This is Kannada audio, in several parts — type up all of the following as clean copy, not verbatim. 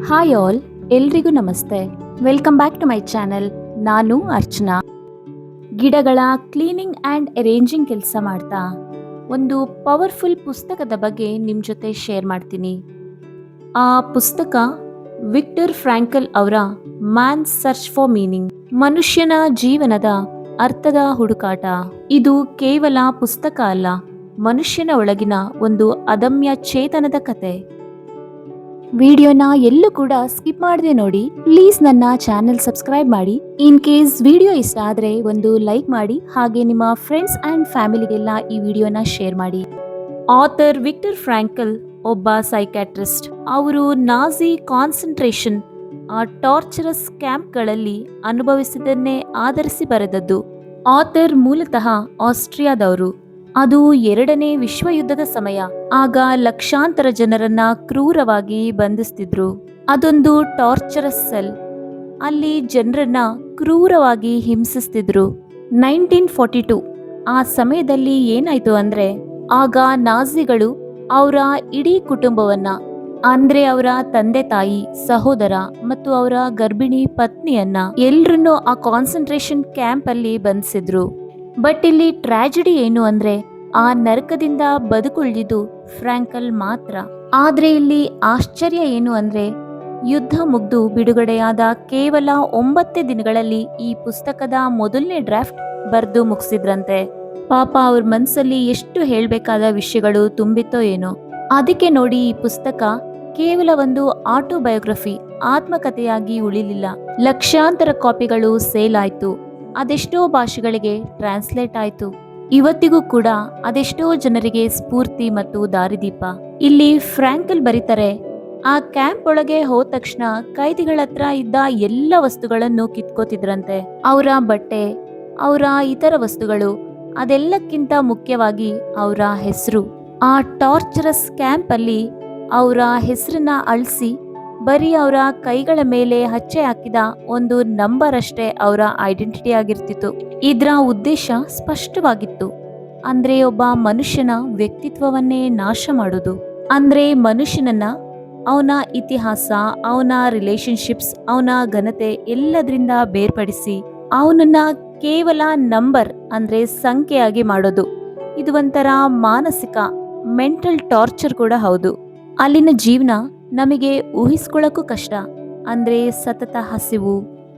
ಹಾಯ್ ಆಲ್, ಎಲ್ರಿಗೂ ನಮಸ್ತೆ. Welcome back to my channel. ನಾನು ಅರ್ಚನಾ. ಗಿಡಗಳ ಕ್ಲೀನಿಂಗ್ ಆ್ಯಂಡ್ ಅರೇಂಜಿಂಗ್ ಕೆಲಸ ಮಾಡ್ತಾ ಒಂದು ಪವರ್ಫುಲ್ ಪುಸ್ತಕದ ಬಗ್ಗೆ ನಿಮ್ಮ ಜೊತೆ ಶೇರ್ ಮಾಡ್ತೀನಿ. ಆ ಪುಸ್ತಕ ವಿಕ್ಟರ್ ಫ್ರಾಂಕಲ್ ಅವರ ಮ್ಯಾನ್ ಸರ್ಚ್ ಫಾರ್ ಮೀನಿಂಗ್, ಮನುಷ್ಯನ ಜೀವನದ ಅರ್ಥದ ಹುಡುಕಾಟ. ಇದು ಕೇವಲ ಪುಸ್ತಕ ಅಲ್ಲ, ಮನುಷ್ಯನ ಒಳಗಿನ ಒಂದು ಅದಮ್ಯ ಚೇತನದ ಕತೆ. ವಿಡಿಯೋನ ಎಲ್ಲೂ ಕೂಡ ಸ್ಕಿಪ್ ಮಾಡದೆ ನೋಡಿ. ಪ್ಲೀಸ್ ನನ್ನ ಚಾನೆಲ್ ಸಬ್ಸ್ಕ್ರೈಬ್ ಮಾಡಿ. ಇನ್ ಕೇಸ್ ವಿಡಿಯೋ ಇಷ್ಟ ಆದ್ರೆ ಒಂದು ಲೈಕ್ ಮಾಡಿ, ಹಾಗೆ ನಿಮ್ಮ ಫ್ರೆಂಡ್ಸ್ ಅಂಡ್ ಫ್ಯಾಮಿಲಿಗೆಲ್ಲ ಈ ವಿಡಿಯೋನ ಶೇರ್ ಮಾಡಿ. ಆಥರ್ ವಿಕ್ಟರ್ ಫ್ರಾಂಕಲ್ ಒಬ್ಬ ಸೈಕ್ಯಾಟ್ರಿಸ್ಟ್. ಅವರು ನಾಜಿ ಕಾನ್ಸಂಟ್ರೇಷನ್ ಟಾರ್ಚರಸ್ ಕ್ಯಾಂಪ್ಗಳಲ್ಲಿ ಅನುಭವಿಸಿದ್ದನ್ನೇ ಆಧರಿಸಿ ಬರೆದದ್ದು. ಆಥರ್ ಮೂಲತಃ ಆಸ್ಟ್ರಿಯಾದವರು. ಅದು ಎರಡನೇ ವಿಶ್ವ ಯುದ್ಧದ ಸಮಯ. ಆಗ ಲಕ್ಷಾಂತರ ಜನರನ್ನ ಕ್ರೂರವಾಗಿ ಬಂಧಿಸ್ತಿದ್ರು. ಅದೊಂದು ಟಾರ್ಚರಸ್ ಸೆಲ್. ಅಲ್ಲಿ ಜನರನ್ನ ಕ್ರೂರವಾಗಿ ಹಿಂಸಿಸ್ತಿದ್ರು. 1942 ಆ ಸಮಯದಲ್ಲಿ ಏನಾಯ್ತು ಅಂದ್ರೆ, ಆಗ ನಾಜಿಗಳು ಅವರ ಇಡೀ ಕುಟುಂಬವನ್ನ, ಅಂದ್ರೆ ಅವರ ತಂದೆ ತಾಯಿ, ಸಹೋದರ ಮತ್ತು ಅವರ ಗರ್ಭಿಣಿ ಪತ್ನಿಯನ್ನ ಎಲ್ರನ್ನೂ ಆ ಕಾನ್ಸಂಟ್ರೇಷನ್ ಕ್ಯಾಂಪ್ ಅಲ್ಲಿ ಬಂಧಿಸಿದ್ರು. ಬಟ್ ಇಲ್ಲಿ ಟ್ರಾಜಿಡಿ ಏನು ಅಂದ್ರೆ, ಆ ನರಕದಿಂದ ಬದುಕುಳಿದಿದ್ದು ಫ್ರಾಂಕಲ್ ಮಾತ್ರ. ಆದ್ರೆ ಇಲ್ಲಿ ಆಶ್ಚರ್ಯ ಏನು ಅಂದ್ರೆ, ಯುದ್ಧ ಮುಗ್ದು ಬಿಡುಗಡೆಯಾದ ಕೇವಲ 9 ದಿನಗಳಲ್ಲಿ ಈ ಪುಸ್ತಕದ ಮೊದಲನೇ ಡ್ರಾಫ್ಟ್ ಬರೆದು ಮುಗಿಸಿದ್ರಂತೆ. ಪಾಪ ಅವ್ರ ಮನ್ಸಲ್ಲಿ ಎಷ್ಟು ಹೇಳ್ಬೇಕಾದ ವಿಷಯಗಳು ತುಂಬಿತ್ತೋ ಏನೋ. ಅದಕ್ಕೆ ನೋಡಿ, ಈ ಪುಸ್ತಕ ಕೇವಲ ಒಂದು ಆಟೋಬಯೋಗ್ರಫಿ, ಆತ್ಮಕಥೆಯಾಗಿ ಉಳಿಲಿಲ್ಲ. ಲಕ್ಷಾಂತರ ಕಾಪಿಗಳು ಸೇಲ್ ಆಯ್ತು. ಅದೆಷ್ಟೋ ಭಾಷೆಗಳಿಗೆ ಟ್ರಾನ್ಸ್ಲೇಟ್ ಆಯ್ತು. ಇವತ್ತಿಗೂ ಕೂಡ ಅದೆಷ್ಟೋ ಜನರಿಗೆ ಸ್ಫೂರ್ತಿ ಮತ್ತು ದಾರಿದೀಪ. ಇಲ್ಲಿ ಫ್ರಾಂಕಲ್ ಬರೀತಾರೆ, ಆ ಕ್ಯಾಂಪ್ ಒಳಗೆ ಹೋದ ತಕ್ಷಣ ಕೈದಿಗಳ ಹತ್ರ ಇದ್ದ ಎಲ್ಲ ವಸ್ತುಗಳನ್ನು ಕಿತ್ಕೋತಿದ್ರಂತೆ. ಅವರ ಬಟ್ಟೆ, ಅವರ ಇತರ ವಸ್ತುಗಳು, ಅದೆಲ್ಲಕ್ಕಿಂತ ಮುಖ್ಯವಾಗಿ ಅವರ ಹೆಸರು. ಆ ಟಾರ್ಚರಸ್ ಕ್ಯಾಂಪ್ ಅಲ್ಲಿ ಅವರ ಹೆಸರನ್ನ ಅಳಿಸಿ ಬರೀ ಅವರ ಕೈಗಳ ಮೇಲೆ ಹಚ್ಚೆ ಹಾಕಿದ ಒಂದು ನಂಬರ್ ಅಷ್ಟೇ ಅವರ ಐಡೆಂಟಿಟಿ ಆಗಿರ್ತಿತ್ತು. ಇದರ ಉದ್ದೇಶ ಸ್ಪಷ್ಟವಾಗಿತ್ತು. ಅಂದ್ರೆ ಒಬ್ಬ ಮನುಷ್ಯನ ವ್ಯಕ್ತಿತ್ವವನ್ನೇ ನಾಶ ಮಾಡೋದು. ಅಂದ್ರೆ ಮನುಷ್ಯನನ್ನ ಅವನ ಇತಿಹಾಸ, ಅವನ ರಿಲೇಶನ್ಶಿಪ್ಸ್, ಅವನ ಘನತೆ ಎಲ್ಲದರಿಂದ ಬೇರ್ಪಡಿಸಿ ಅವನನ್ನ ಕೇವಲ ನಂಬರ್ ಅಂದ್ರೆ ಸಂಖ್ಯೆಯಾಗಿ ಮಾಡೋದು. ಇದು ಒಂಥರ ಮಾನಸಿಕ ಮೆಂಟಲ್ ಟಾರ್ಚರ್ ಕೂಡ ಹೌದು. ಅಲ್ಲಿನ ಜೀವನ ನಮಗೆ ಊಹಿಸ್ಕೊಳ್ಳಕ್ಕೂ ಕಷ್ಟ. ಅಂದ್ರೆ ಸತತ ಹಸಿವು,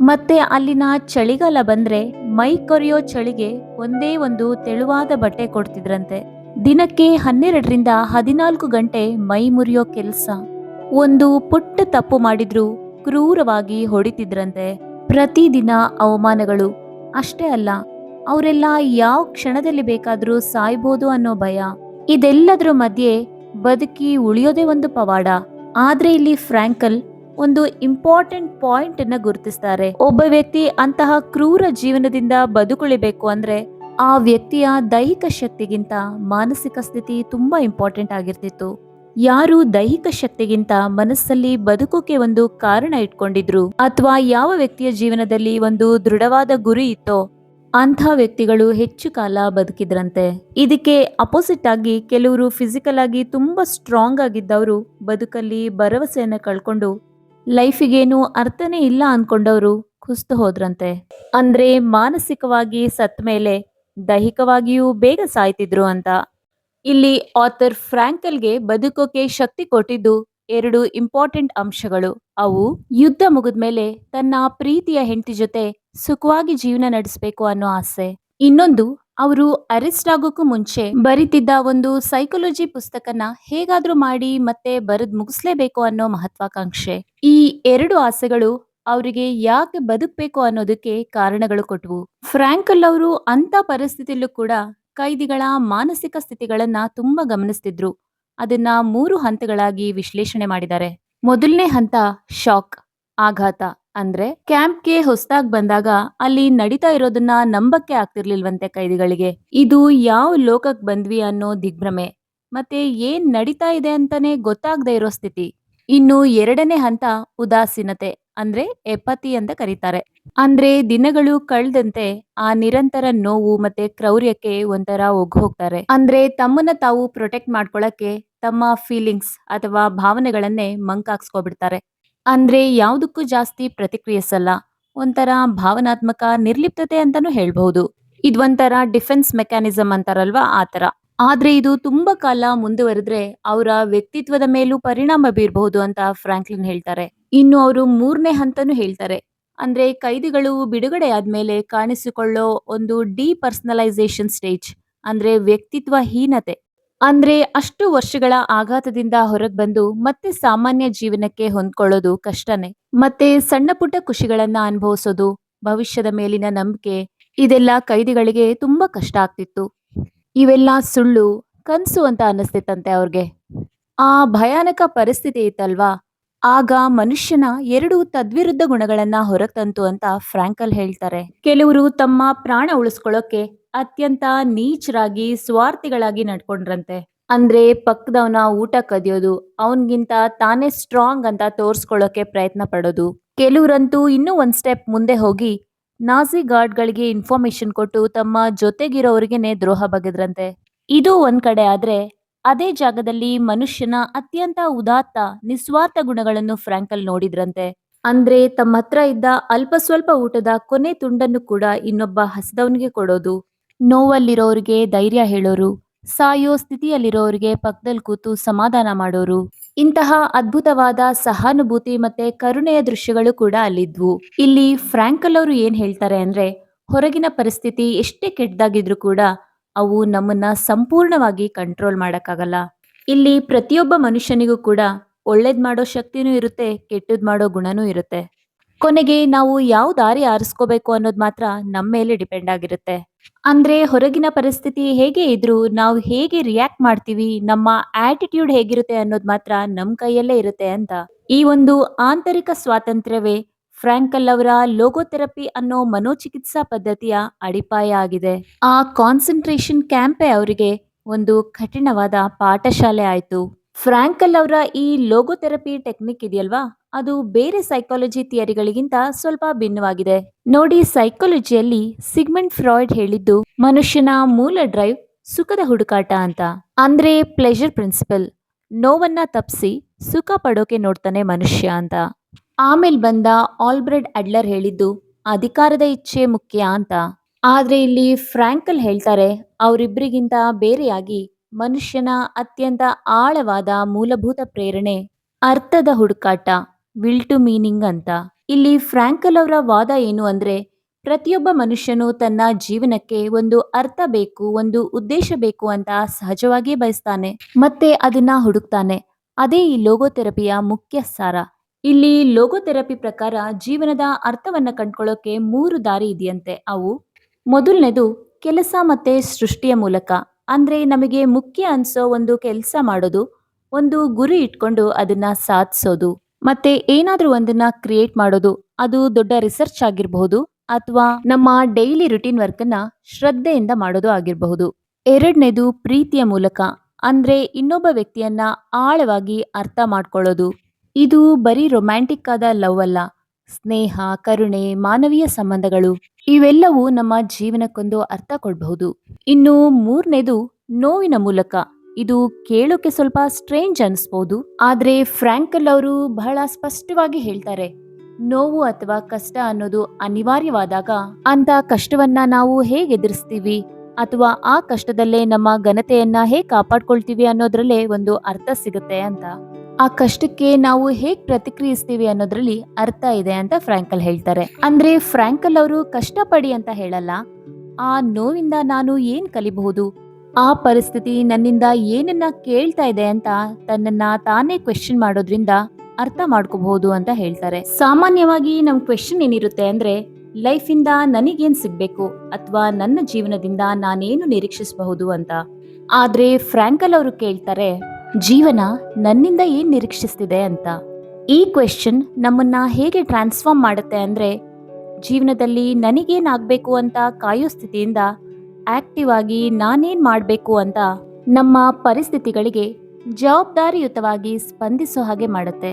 ಮತ್ತೆ ಅಲ್ಲಿನ ಚಳಿಗಾಲ ಬಂದ್ರೆ ಮೈ ಕೊರೆಯೋ ಚಳಿಗೆ ಒಂದೇ ಒಂದು ತೆಳುವಾದ ಬಟ್ಟೆ ಕೊಡ್ತಿದ್ರಂತೆ. ದಿನಕ್ಕೆ 12ರಿಂದ 14 ಗಂಟೆ ಮೈ ಮುರಿಯೋ ಕೆಲ್ಸ. ಒಂದು ಪುಟ್ಟ ತಪ್ಪು ಮಾಡಿದ್ರು ಕ್ರೂರವಾಗಿ ಹೊಡಿತಿದ್ರಂತೆ. ಪ್ರತಿದಿನ ಅವಮಾನಗಳು. ಅಷ್ಟೇ ಅಲ್ಲ, ಅವರೆಲ್ಲ ಯಾವ ಕ್ಷಣದಲ್ಲಿ ಬೇಕಾದ್ರೂ ಸಾಯ್ಬೋದು ಅನ್ನೋ ಭಯ. ಇದೆಲ್ಲದ್ರ ಮಧ್ಯೆ ಬದುಕಿ ಉಳಿಯೋದೇ ಒಂದು ಪವಾಡ. ಆದ್ರೆ ಇಲ್ಲಿ ಫ್ರಾಂಕಲ್ ಒಂದು ಇಂಪಾರ್ಟೆಂಟ್ ಪಾಯಿಂಟ್ ಅನ್ನ ಗುರುತಿಸ್ತಾರೆ. ಒಬ್ಬ ವ್ಯಕ್ತಿ ಅಂತಹ ಕ್ರೂರ ಜೀವನದಿಂದ ಬದುಕುಳಿಬೇಕು ಅಂದ್ರೆ ಆ ವ್ಯಕ್ತಿಯ ದೈಹಿಕ ಶಕ್ತಿಗಿಂತ ಮಾನಸಿಕ ಸ್ಥಿತಿ ತುಂಬಾ ಇಂಪಾರ್ಟೆಂಟ್ ಆಗಿರ್ತಿತ್ತು. ಯಾರು ದೈಹಿಕ ಶಕ್ತಿಗಿಂತ ಮನಸ್ಸಲ್ಲಿ ಬದುಕೋಕೆ ಒಂದು ಕಾರಣ ಇಟ್ಕೊಂಡಿದ್ರು, ಅಥವಾ ಯಾವ ವ್ಯಕ್ತಿಯ ಜೀವನದಲ್ಲಿ ಒಂದು ದೃಢವಾದ ಗುರಿ ಇತ್ತೋ, ಅಂಥ ವ್ಯಕ್ತಿಗಳು ಹೆಚ್ಚು ಕಾಲ ಬದುಕಿದ್ರಂತೆ. ಇದಕ್ಕೆ ಅಪೋಸಿಟ್ ಆಗಿ ಕೆಲವರು ಫಿಸಿಕಲ್ ಆಗಿ ತುಂಬಾ ಸ್ಟ್ರಾಂಗ್ ಆಗಿದ್ದವರು ಬದುಕಲ್ಲಿ ಭರವಸೆಯನ್ನ ಕಳ್ಕೊಂಡು ಲೈಫಿಗೇನು ಅರ್ಥನೇ ಇಲ್ಲ ಅನ್ಕೊಂಡವರು ಕುಸ್ತು ಹೋದ್ರಂತೆ. ಅಂದ್ರೆ ಮಾನಸಿಕವಾಗಿ ಸತ್ ಮೇಲೆ ದೈಹಿಕವಾಗಿಯೂ ಬೇಗ ಸಾಯ್ತಿದ್ರು ಅಂತ. ಇಲ್ಲಿ ಆಥರ್ ಫ್ರಾಂಕಲ್ಗೆ ಬದುಕೋಕೆ ಶಕ್ತಿ ಕೊಟ್ಟಿದ್ದು 2 ಇಂಪಾರ್ಟೆಂಟ್ ಅಂಶಗಳು. ಅವು ಯುದ್ಧ ಮುಗಿದ್ಮೇಲೆ ತನ್ನ ಪ್ರೀತಿಯ ಹೆಂಡತಿ ಜೊತೆ ಸುಖವಾಗಿ ಜೀವನ ನಡೆಸಬೇಕು ಅನ್ನೋ ಆಸೆ. ಇನ್ನೊಂದು, ಅವರು ಅರೆಸ್ಟ್ ಆಗೋಕ್ಕೂ ಮುಂಚೆ ಬರಿತಿದ್ದ ಒಂದು ಸೈಕಾಲಜಿ ಪುಸ್ತಕನ ಹೇಗಾದ್ರೂ ಮಾಡಿ ಮತ್ತೆ ಬರೆದ್ ಮುಗಿಸ್ಲೇಬೇಕು ಅನ್ನೋ ಮಹತ್ವಾಕಾಂಕ್ಷೆ. ಈ 2 ಆಸೆಗಳು ಅವರಿಗೆ ಯಾಕೆ ಬದುಕಬೇಕು ಅನ್ನೋದಕ್ಕೆ ಕಾರಣಗಳು ಕೊಟ್ವು. ಫ್ರಾಂಕಲ್ ಅವರು ಅಂತ ಪರಿಸ್ಥಿತಿಯಲ್ಲೂ ಕೂಡ ಕೈದಿಗಳ ಮಾನಸಿಕ ಸ್ಥಿತಿಗಳನ್ನ ತುಂಬಾ ಗಮನಿಸ್ತಿದ್ರು. ಅದನ್ನ 3 ಹಂತಗಳಾಗಿ ವಿಶ್ಲೇಷಣೆ ಮಾಡಿದ್ದಾರೆ. ಮೊದಲನೇ ಹಂತ ಶಾಕ್, ಆಘಾತ. ಅಂದ್ರೆ ಕ್ಯಾಂಪ್ಗೆ ಹೊಸದಾಗಿ ಬಂದಾಗ ಅಲ್ಲಿ ನಡೀತಾ ಇರೋದನ್ನ ನಂಬಕ್ಕೆ ಆಗ್ತಿರ್ಲಿಲ್ವಂತೆ ಕೈದಿಗಳಿಗೆ. ಇದು ಯಾವ ಲೋಕಕ್ಕೆ ಬಂದ್ವಿ ಅನ್ನೋ ದಿಗ್ಭ್ರಮೆ, ಮತ್ತೆ ಏನ್ ನಡೀತಾ ಇದೆ ಅಂತಾನೆ ಗೊತ್ತಾಗದೆ ಇರೋ ಸ್ಥಿತಿ. ಇನ್ನು ಎರಡನೇ ಹಂತ ಉದಾಸೀನತೆ, ಅಂದ್ರೆ ಎಪತಿ ಅಂತ ಕರೀತಾರೆ. ಅಂದ್ರೆ ದಿನಗಳು ಕಳೆದಂತೆ ಆ ನಿರಂತರ ನೋವು ಮತ್ತೆ ಕ್ರೌರ್ಯಕ್ಕೆ ಒಂಥರ ಹೋಗ್ತಾರೆ. ಅಂದ್ರೆ ತಮ್ಮನ್ನ ತಾವು ಪ್ರೊಟೆಕ್ಟ್ ಮಾಡ್ಕೊಳಕ್ಕೆ ತಮ್ಮ ಫೀಲಿಂಗ್ಸ್ ಅಥವಾ ಭಾವನೆಗಳನ್ನೇ ಮಂಕಾಕ್ಸ್ಕೊಬಿಡ್ತಾರೆ. ಅಂದ್ರೆ ಯಾವುದಕ್ಕೂ ಜಾಸ್ತಿ ಪ್ರತಿಕ್ರಿಯಿಸಲ್ಲ. ಒಂಥರ ಭಾವನಾತ್ಮಕ ನಿರ್ಲಿಪ್ತತೆ ಅಂತಾನೂ ಹೇಳ್ಬಹುದು. ಇದೊಂಥರ ಡಿಫೆನ್ಸ್ ಮೆಕ್ಯಾನಿಸಮ್ ಅಂತಾರಲ್ವಾ ಆ ಥರ. ಆದ್ರೆ ಇದು ತುಂಬಾ ಕಾಲ ಮುಂದುವರೆದ್ರೆ ಅವರ ವ್ಯಕ್ತಿತ್ವದ ಮೇಲೂ ಪರಿಣಾಮ ಬೀರಬಹುದು ಅಂತ ಫ್ರಾಂಕ್ಲಿನ್ ಹೇಳ್ತಾರೆ. ಇನ್ನು ಅವರು 3ನೇ ಹಂತನೂ ಹೇಳ್ತಾರೆ. ಅಂದ್ರೆ ಕೈದಿಗಳು ಬಿಡುಗಡೆ ಆದ್ಮೇಲೆ ಕಾಣಿಸಿಕೊಳ್ಳೋ ಒಂದು ಡಿಪರ್ಸನಲೈಸೇಷನ್ ಸ್ಟೇಜ್. ಅಂದ್ರೆ ವ್ಯಕ್ತಿತ್ವ ಹೀನತೆ. ಅಂದ್ರೆ ಅಷ್ಟು ವರ್ಷಗಳ ಆಘಾತದಿಂದ ಹೊರಗೆ ಬಂದು ಮತ್ತೆ ಸಾಮಾನ್ಯ ಜೀವನಕ್ಕೆ ಹೊಂದ್ಕೊಳ್ಳೋದು ಕಷ್ಟನೇ. ಮತ್ತೆ ಸಣ್ಣ ಪುಟ್ಟ ಖುಷಿಗಳನ್ನ ಅನುಭವಿಸೋದು, ಭವಿಷ್ಯದ ಮೇಲಿನ ನಂಬಿಕೆ, ಇದೆಲ್ಲ ಕೈದಿಗಳಿಗೆ ತುಂಬಾ ಕಷ್ಟ ಆಗ್ತಿತ್ತು. ಇವೆಲ್ಲ ಸುಳ್ಳು, ಕನ್ಸು ಅಂತ ಅನ್ನಿಸ್ತಿತ್ತಂತೆ ಅವ್ರಿಗೆ. ಆ ಭಯಾನಕ ಪರಿಸ್ಥಿತಿ ಇತ್ತಲ್ವಾ, ಆಗ ಮನುಷ್ಯನ ಎರಡು ತದ್ವಿರುದ್ಧ ಗುಣಗಳನ್ನ ಹೊರಗೆ ತಂತು ಅಂತ ಫ್ರಾಂಕಲ್ ಹೇಳ್ತಾರೆ. ಕೆಲವರು ತಮ್ಮ ಪ್ರಾಣ ಉಳಿಸ್ಕೊಳ್ಳೋಕೆ ಅತ್ಯಂತ ನೀಚರಾಗಿ ಸ್ವಾರ್ಥಿಗಳಾಗಿ ನಡ್ಕೊಂಡ್ರಂತೆ. ಅಂದ್ರೆ ಪಕ್ಕದವನ ಊಟ ಕದಿಯೋದು, ಅವನ್ಗಿಂತ ತಾನೇ ಸ್ಟ್ರಾಂಗ್ ಅಂತ ತೋರ್ಸ್ಕೊಳ್ಳೋಕೆ ಪ್ರಯತ್ನ ಪಡೋದು. ಕೆಲವರಂತೂ ಇನ್ನೂ ಒಂದ್ ಸ್ಟೆಪ್ ಮುಂದೆ ಹೋಗಿ ನಾಜಿ ಗಾರ್ಡ್ಗಳಿಗೆ ಇನ್ಫಾರ್ಮೇಶನ್ ಕೊಟ್ಟು ತಮ್ಮ ಜೊತೆಗಿರೋರಿಗೆನೆ ದ್ರೋಹ ಬಗೆದ್ರಂತೆ. ಇದು ಒಂದ್ ಕಡೆ ಆದ್ರೆ, ಅದೇ ಜಾಗದಲ್ಲಿ ಮನುಷ್ಯನ ಅತ್ಯಂತ ಉದಾತ್ತ ನಿಸ್ವಾರ್ಥ ಗುಣಗಳನ್ನು ಫ್ರಾಂಕಲ್ ನೋಡಿದ್ರಂತೆ. ಅಂದ್ರೆ ತಮ್ಮ ಹತ್ರ ಇದ್ದ ಅಲ್ಪ ಸ್ವಲ್ಪ ಊಟದ ಕೊನೆ ತುಂಡನ್ನು ಕೂಡ ಇನ್ನೊಬ್ಬ ಹಸಿದವನಿಗೆ ಕೊಡೋದು, ನೋವಲ್ಲಿರೋರಿಗೆ ಧೈರ್ಯ ಹೇಳೋರು, ಸಾಯೋ ಸ್ಥಿತಿಯಲ್ಲಿರೋರಿಗೆ ಪಕ್ಕದಲ್ಲಿ ಕೂತು ಸಮಾಧಾನ ಮಾಡೋರು. ಇಂತಹ ಅದ್ಭುತವಾದ ಸಹಾನುಭೂತಿ ಮತ್ತೆ ಕರುಣೆಯ ದೃಶ್ಯಗಳು ಕೂಡ ಅಲ್ಲಿದ್ವು. ಇಲ್ಲಿ ಫ್ರಾಂಕಲ್ ಅವರು ಏನ್ ಹೇಳ್ತಾರೆ ಅಂದ್ರೆ, ಹೊರಗಿನ ಪರಿಸ್ಥಿತಿ ಎಷ್ಟೇ ಕೆಟ್ಟದಾಗಿದ್ರು ಕೂಡ ಅವು ನಮ್ಮನ್ನ ಸಂಪೂರ್ಣವಾಗಿ ಕಂಟ್ರೋಲ್ ಮಾಡಕ್ಕಾಗಲ್ಲ. ಇಲ್ಲಿ ಪ್ರತಿಯೊಬ್ಬ ಮನುಷ್ಯನಿಗೂ ಕೂಡ ಒಳ್ಳೇದ್ ಮಾಡೋ ಶಕ್ತಿನೂ ಇರುತ್ತೆ, ಕೆಟ್ಟದ್ ಮಾಡೋ ಗುಣನೂ ಇರುತ್ತೆ. ಕೊನೆಗೆ ನಾವು ಯಾವ ದಾರಿ ಆರಿಸ್ಕೋಬೇಕು ಅನ್ನೋದು ಮಾತ್ರ ನಮ್ಮ ಮೇಲೆ ಡಿಪೆಂಡ್ ಆಗಿರುತ್ತೆ. ಅಂದ್ರೆ ಹೊರಗಿನ ಪರಿಸ್ಥಿತಿ ಹೇಗೆ ಇದ್ರೂ ನಾವು ಹೇಗೆ ರಿಯಾಕ್ಟ್ ಮಾಡ್ತೀವಿ, ನಮ್ಮ ಆಟಿಟ್ಯೂಡ್ ಹೇಗಿರುತ್ತೆ ಅನ್ನೋದು ಮಾತ್ರ ನಮ್ಮ ಕೈಯಲ್ಲೇ ಇರುತ್ತೆ ಅಂತ. ಈ ಒಂದು ಆಂತರಿಕ ಸ್ವಾತಂತ್ರ್ಯವೇ ಫ್ರಾಂಕಲ್ ಅವರ ಲೋಗೋಥೆರಪಿ ಅನ್ನೋ ಮನೋಚಿಕಿತ್ಸಾ ಪದ್ಧತಿಯ ಅಡಿಪಾಯ ಆಗಿದೆ. ಆ ಕಾನ್ಸಂಟ್ರೇಷನ್ ಕ್ಯಾಂಪೇ ಅವರಿಗೆ ಒಂದು ಕಠಿಣವಾದ ಪಾಠಶಾಲೆ ಆಯ್ತು. ಫ್ರಾಂಕಲ್ ಅವರ ಈ ಲೋಗೋಥೆರಪಿ ಟೆಕ್ನಿಕ್ ಇದೆಯಲ್ವಾ, ಅದು ಬೇರೆ ಸೈಕಾಲಜಿ ಥಿಯರಿಗಳಿಗಿಂತ ಸ್ವಲ್ಪ ಭಿನ್ನವಾಗಿದೆ. ನೋಡಿ, ಸೈಕಾಲಜಿಯಲ್ಲಿ ಸಿಗ್ಮಂಡ್ ಫ್ರಾಯ್ಡ್ ಹೇಳಿದ್ದು ಮನುಷ್ಯನ ಮೂಲ ಡ್ರೈವ್ ಸುಖದ ಹುಡುಕಾಟ ಅಂತ. ಅಂದ್ರೆ ಪ್ಲೆಜರ್ ಪ್ರಿನ್ಸಿಪಲ್, ನೋವನ್ನ ತಪ್ಪಿಸಿ ಸುಖ ಪಡೋಕೆ ನೋಡ್ತಾನೆ ಮನುಷ್ಯ ಅಂತ. ಆಮೇಲೆ ಬಂದ ಆಲ್ಬ್ರೆಡ್ ಅಡ್ಲರ್ ಹೇಳಿದ್ದು ಅಧಿಕಾರದ ಇಚ್ಛೆ ಮುಖ್ಯ ಅಂತ. ಆದ್ರೆ ಇಲ್ಲಿ ಫ್ರಾಂಕಲ್ ಹೇಳ್ತಾರೆ, ಅವರಿಬ್ಬರಿಗಿಂತ ಬೇರೆಯಾಗಿ ಮನುಷ್ಯನ ಅತ್ಯಂತ ಆಳವಾದ ಮೂಲಭೂತ ಪ್ರೇರಣೆ ಅರ್ಥದ ಹುಡುಕಾಟ, ವಿಲ್ ಟು ಮೀನಿಂಗ್ ಅಂತ. ಇಲ್ಲಿ ಫ್ರಾಂಕಲ್ ಅವರ ವಾದ ಏನು ಅಂದ್ರೆ, ಪ್ರತಿಯೊಬ್ಬ ಮನುಷ್ಯನು ತನ್ನ ಜೀವನಕ್ಕೆ ಒಂದು ಅರ್ಥ ಬೇಕು, ಒಂದು ಉದ್ದೇಶ ಬೇಕು ಅಂತ ಸಹಜವಾಗಿಯೇ ಬಯಸ್ತಾನೆ, ಮತ್ತೆ ಅದನ್ನ ಹುಡುಕ್ತಾನೆ. ಅದೇ ಈ ಲೋಗೋಥೆರಪಿಯ ಮುಖ್ಯ ಸಾರ. ಇಲ್ಲಿ ಲೋಗೋಥೆರಪಿ ಪ್ರಕಾರ ಜೀವನದ ಅರ್ಥವನ್ನ ಕಂಡ್ಕೊಳ್ಳೋಕೆ 3 ದಾರಿ ಇದೆಯಂತೆ. ಅವು: ಮೊದಲನೇದು ಕೆಲಸ ಮತ್ತೆ ಸೃಷ್ಟಿಯ ಮೂಲಕ. ಅಂದ್ರೆ ನಮಗೆ ಮುಖ್ಯ ಅನ್ಸೋ ಒಂದು ಕೆಲಸ ಮಾಡೋದು, ಒಂದು ಗುರಿ ಇಟ್ಕೊಂಡು ಅದನ್ನ ಸಾಧಿಸೋದು, ಮತ್ತೆ ಏನಾದ್ರೂ ಒಂದನ್ನ ಕ್ರಿಯೇಟ್ ಮಾಡೋದು. ಅದು ದೊಡ್ಡ ರಿಸರ್ಚ್ ಆಗಿರಬಹುದು ಅಥವಾ ನಮ್ಮ ಡೈಲಿ ರುಟೀನ್ ವರ್ಕ್ ಅನ್ನ ಶ್ರದ್ಧೆಯಿಂದ ಮಾಡೋದು ಆಗಿರಬಹುದು. ಎರಡನೇದು ಪ್ರೀತಿಯ ಮೂಲಕ. ಅಂದ್ರೆ ಇನ್ನೊಬ್ಬ ವ್ಯಕ್ತಿಯನ್ನ ಆಳವಾಗಿ ಅರ್ಥ ಮಾಡ್ಕೊಳ್ಳೋದು. ಇದು ಬರೀ ರೊಮ್ಯಾಂಟಿಕ್ ಆದ ಲವ್ ಅಲ್ಲ, ಸ್ನೇಹ, ಕರುಣೆ, ಮಾನವೀಯ ಸಂಬಂಧಗಳು, ಇವೆಲ್ಲವೂ ನಮ್ಮ ಜೀವನಕ್ಕೊಂದು ಅರ್ಥ ಕೊಡಬಹುದು. ಇನ್ನು ಮೂರನೇದು ನೋವಿನ ಮೂಲಕ. ಇದು ಕೇಳೋಕೆ ಸ್ವಲ್ಪ ಸ್ಟ್ರೇಂಜ್ ಅನಿಸ್ಬೋದು, ಆದ್ರೆ ಫ್ರಾಂಕಲ್ ಅವರು ಬಹಳ ಸ್ಪಷ್ಟವಾಗಿ ಹೇಳ್ತಾರೆ, ನೋವು ಅಥವಾ ಕಷ್ಟ ಅನ್ನೋದು ಅನಿವಾರ್ಯವಾದಾಗ ಅಂತ ಕಷ್ಟವನ್ನ ನಾವು ಹೇಗೆ ಎದುರಿಸ್ತೀವಿ ಅಥವಾ ಆ ಕಷ್ಟದಲ್ಲೇ ನಮ್ಮ ಘನತೆಯನ್ನ ಹೇಗೆ ಕಾಪಾಡ್ಕೊಳ್ತೀವಿ ಅನ್ನೋದ್ರಲ್ಲೇ ಒಂದು ಅರ್ಥ ಸಿಗುತ್ತೆ ಅಂತ. ಆ ಕಷ್ಟಕ್ಕೆ ನಾವು ಹೇಗ್ ಪ್ರತಿಕ್ರಿಯಿಸ್ತೀವಿ ಅನ್ನೋದ್ರಲ್ಲಿ ಅರ್ಥ ಇದೆ ಅಂತ ಫ್ರಾಂಕಲ್ ಹೇಳ್ತಾರೆ. ಅಂದ್ರೆ ಫ್ರಾಂಕಲ್ ಅವರು ಕಷ್ಟಪಡಿ ಅಂತ ಹೇಳಲ್ಲ, ಆ ನೋವಿಂದ ನಾನು ಏನ್ ಕಲಿಬಹುದು, ಆ ಪರಿಸ್ಥಿತಿ ನನ್ನಿಂದ ಏನನ್ನ ಕೇಳ್ತಾ ಇದೆ ಅಂತ ತನ್ನನ್ನ ತಾನೇ ಕ್ವೆಶ್ಚನ್ ಮಾಡೋದ್ರಿಂದ ಅರ್ಥ ಮಾಡ್ಕೋಬಹುದು ಅಂತ ಹೇಳ್ತಾರೆ. ಸಾಮಾನ್ಯವಾಗಿ ನಮ್ ಕ್ವೆಶ್ಚನ್ ಏನಿರುತ್ತೆ ಅಂದ್ರೆ, ಲೈಫಿಂದ ನನಗೇನ್ ಸಿಗ್ಬೇಕು ಅಥವಾ ನನ್ನ ಜೀವನದಿಂದ ನಾನೇನು ನಿರೀಕ್ಷಿಸಬಹುದು ಅಂತ. ಆದ್ರೆ ಫ್ರಾಂಕಲ್ ಅವರು ಕೇಳ್ತಾರೆ, ಜೀವನ ನನ್ನಿಂದ ಏನ್ ನಿರೀಕ್ಷಿಸ್ತಿದೆ ಅಂತ. ಈ ಕ್ವೆಶ್ಚನ್ ನಮ್ಮನ್ನ ಹೇಗೆ ಟ್ರಾನ್ಸ್ಫಾರ್ಮ್ ಮಾಡುತ್ತೆ ಅಂದ್ರೆ, ಜೀವನದಲ್ಲಿ ನನಗೇನಾಗಬೇಕು ಅಂತ ಕಾಯೋ ಸ್ಥಿತಿಯಿಂದ ಆಕ್ಟಿವ್ ಆಗಿ ನಾನೇನ್ ಮಾಡಬೇಕು ಅಂತ ನಮ್ಮ ಪರಿಸ್ಥಿತಿಗಳಿಗೆ ಜವಾಬ್ದಾರಿಯುತವಾಗಿ ಸ್ಪಂದಿಸೋ ಹಾಗೆ ಮಾಡುತ್ತೆ.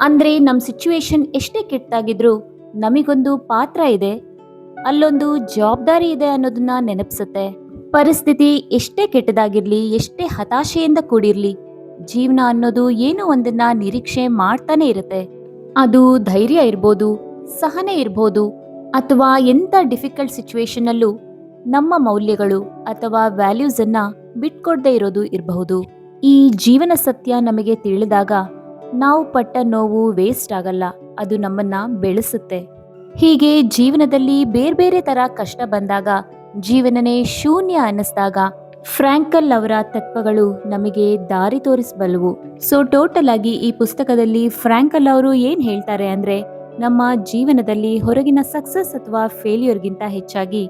ಅಂದ್ರೆ ನಮ್ಮ ಸಿಚುವೇಶನ್ ಎಷ್ಟೇ ಕೆಟ್ಟಾಗಿದ್ರೂ ನಮಿಗೊಂದು ಪಾತ್ರ ಇದೆ, ಅಲ್ಲೊಂದು ಜವಾಬ್ದಾರಿ ಇದೆ ಅನ್ನೋದನ್ನ ನೆನಪಿಸುತ್ತೆ. ಪರಿಸ್ಥಿತಿ ಎಷ್ಟೇ ಕೆಟ್ಟದಾಗಿರ್ಲಿ, ಎಷ್ಟೇ ಹತಾಶೆಯಿಂದ ಕೂಡಿರ್ಲಿ, ಜೀವನ ಅನ್ನೋದು ಏನೋ ಒಂದನ್ನ ನಿರೀಕ್ಷೆ ಮಾಡ್ತಾನೆ ಇರುತ್ತೆ. ಅದು ಧೈರ್ಯ ಇರ್ಬೋದು, ಸಹನೆ ಇರ್ಬೋದು, ಅಥವಾ ಎಂಥ ಡಿಫಿಕಲ್ಟ್ ಸಿಚುವೇಶನ್ನಲ್ಲೂ ನಮ್ಮ ಮೌಲ್ಯಗಳು ಅಥವಾ ವ್ಯಾಲ್ಯೂಸನ್ನು ಬಿಟ್ಕೊಡದೇ ಇರೋದು ಇರಬಹುದು. ಈ ಜೀವನ ಸತ್ಯ ನಮಗೆ ತಿಳಿದಾಗ ನಾವು ಪಟ್ಟ ನೋವು ವೇಸ್ಟ್ ಆಗಲ್ಲ, ಅದು ನಮ್ಮನ್ನ ಬೆಳೆಸುತ್ತೆ. ಹೀಗೆ ಜೀವನದಲ್ಲಿ ಬೇರೆ ಬೇರೆ ಥರ ಕಷ್ಟ ಬಂದಾಗ, ಜೀವನನೇ ಶೂನ್ಯ ಅನ್ನಿಸ್ದಾಗ ಫ್ರಾಂಕಲ್ ಅವರ ತತ್ವಗಳು ನಮಗೆ ದಾರಿ ತೋರಿಸಬಲ್ಲವು. ಸೊ ಟೋಟಲ್ ಆಗಿ ಈ ಪುಸ್ತಕದಲ್ಲಿ ಫ್ರಾಂಕಲ್ ಅವರು ಏನು ಹೇಳ್ತಾರೆ ಅಂದರೆ, ನಮ್ಮ ಜೀವನದಲ್ಲಿ ಹೊರಗಿನ ಸಕ್ಸಸ್ ಅಥವಾ ಫೇಲ್ಯೂರ್ಗಿಂತ ಹೆಚ್ಚಾಗಿ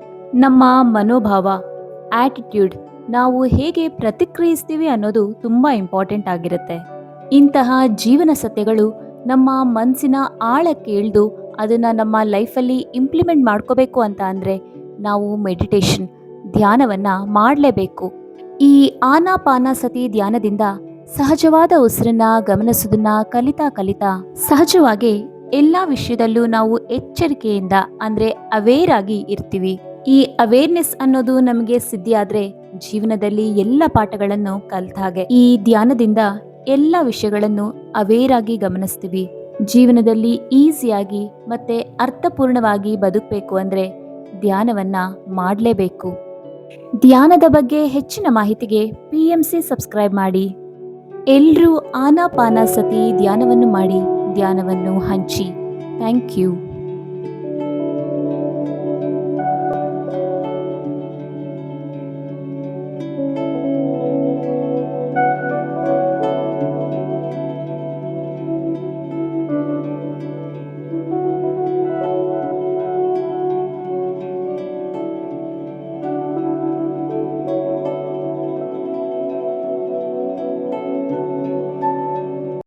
ನಮ್ಮ ಮನೋಭಾವ, ಆಟಿಟ್ಯೂಡ್, ನಾವು ಹೇಗೆ ಪ್ರತಿಕ್ರಿಯಿಸ್ತೀವಿ ಅನ್ನೋದು ತುಂಬ ಇಂಪಾರ್ಟೆಂಟ್ ಆಗಿರುತ್ತೆ. ಇಂತಹ ಜೀವನ ಸತ್ಯಗಳು ನಮ್ಮ ಮನಸ್ಸಿನ ಆಳಕ್ಕೆ ಇಳಿದು ಅದನ್ನು ನಮ್ಮ ಲೈಫಲ್ಲಿ ಇಂಪ್ಲಿಮೆಂಟ್ ಮಾಡ್ಕೋಬೇಕು ಅಂತ ಅಂದರೆ ನಾವು ಮೆಡಿಟೇಷನ್, ಧ್ಯಾನವನ್ನು ಮಾಡಲೇಬೇಕು. ಈ ಆನಾಪಾನಸತಿ ಧ್ಯಾನದಿಂದ ಸಹಜವಾದ ಉಸಿರನ್ನ ಗಮನಿಸೋದನ್ನ ಕಲಿತಾ ಕಲಿತಾ ಸಹಜವಾಗಿ ಎಲ್ಲ ವಿಷಯದಲ್ಲೂ ನಾವು ಎಚ್ಚರಿಕೆಯಿಂದ ಅಂದರೆ ಅವೇರ್ ಆಗಿ ಇರ್ತೀವಿ. ಈ ಅವೇರ್ನೆಸ್ ಅನ್ನೋದು ನಮಗೆ ಸಿದ್ಧಿಯಾದ್ರೆ ಜೀವನದಲ್ಲಿ ಎಲ್ಲ ಪಾಠಗಳನ್ನು ಕಲಿತ ಹಾಗೆ. ಈ ಧ್ಯಾನದಿಂದ ಎಲ್ಲ ವಿಷಯಗಳನ್ನು ಅವೇರ್ ಆಗಿ ಗಮನಿಸ್ತೀವಿ. ಜೀವನದಲ್ಲಿ ಈಸಿಯಾಗಿ ಮತ್ತೆ ಅರ್ಥಪೂರ್ಣವಾಗಿ ಬದುಕಬೇಕು ಅಂದರೆ ಧ್ಯಾನವನ್ನ ಮಾಡಲೇಬೇಕು. ಧ್ಯಾನದ ಬಗ್ಗೆ ಹೆಚ್ಚಿನ ಮಾಹಿತಿಗೆ PMC ಸಬ್ಸ್ಕ್ರೈಬ್ ಮಾಡಿ. ಎಲ್ಲರೂ ಆನಾಪಾನಸತಿ ಧ್ಯಾನವನ್ನು ಮಾಡಿ, ಧ್ಯಾನವನ್ನು ಹಂಚಿ. Thank you.